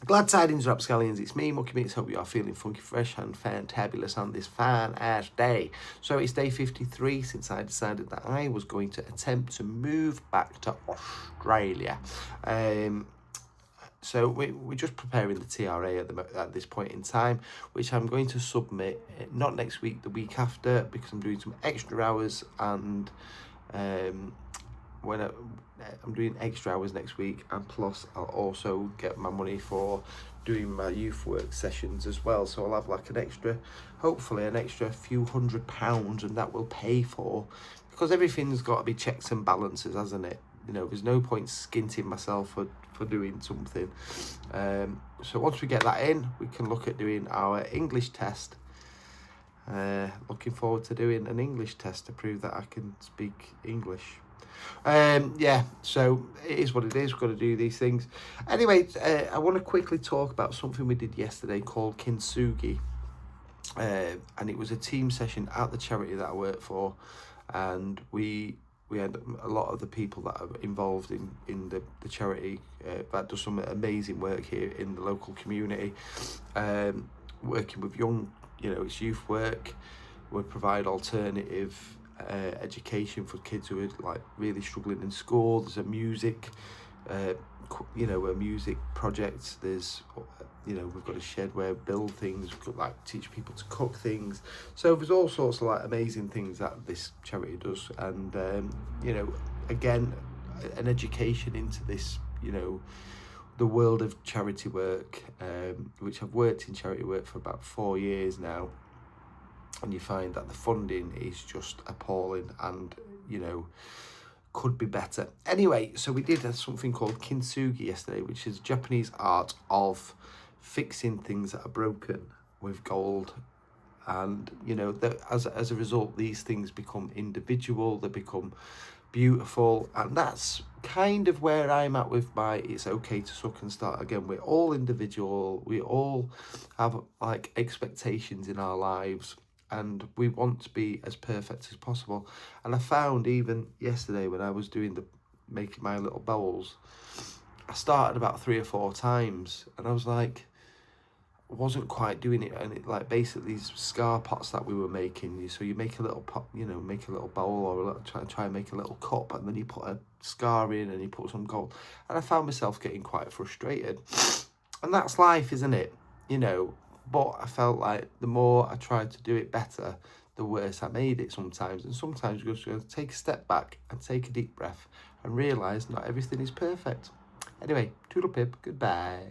Glad tidings, rapscallions. It's me, Mucky Mix. Hope you are feeling funky, fresh, and fantabulous on this fine-ass day. So it's day 53 since I decided that I was going to attempt to move back to Australia. So we're just preparing the TRA at this point in time, which I'm going to submit not next week, the week after, because I'm doing some extra hours, and when I'm doing extra hours next week, and plus I'll also get my money for doing my youth work sessions as well. So I'll have like hopefully an extra few £100, and that will pay for, because everything's got to be checks and balances, hasn't it? You know, there's no point skinting myself for doing something. So once we get that in, we can look at doing our English test. Looking forward to doing an English test to prove that I can speak English. Yeah, so it is what it is. We've got to do these things. Anyway, I want to quickly talk about something we did yesterday called Kintsugi. And it was a team session at the charity that I work for, and we had a lot of the people that are involved in the charity that does some amazing work here in the local community, working with young, it's youth work. We provide alternative education for kids who are like really struggling in school. There's a music a music project. There's we've got a shed where we build things. We've got like teach people to cook things. So there's all sorts of like amazing things that this charity does, and again, an education into this, the world of charity work, which I've worked in charity work for about 4 years now, and you find that the funding is just appalling, and could be better. Anyway, so we did something called Kintsugi yesterday, which is Japanese art of fixing things that are broken with gold. And as a result, these things become individual, they become beautiful, and that's kind of where I'm at with my It's Okay to Suck and Start Again. We're all individual, we all have like expectations in our lives, and we want to be as perfect as possible. And I found even yesterday when I was making my little bowls, I started about 3 or 4 times, and I was like, wasn't quite doing it. And it, like, basically these scar pots that we were making, so you make a little pot, make a little bowl, or try and make a little cup, and then you put a scar in and you put some gold. And I found myself getting quite frustrated, and that's life, isn't it? But I felt like the more I tried to do it better, the worse I made it sometimes. And sometimes you just got to take a step back and take a deep breath and realise not everything is perfect. Anyway, toodle pip, goodbye.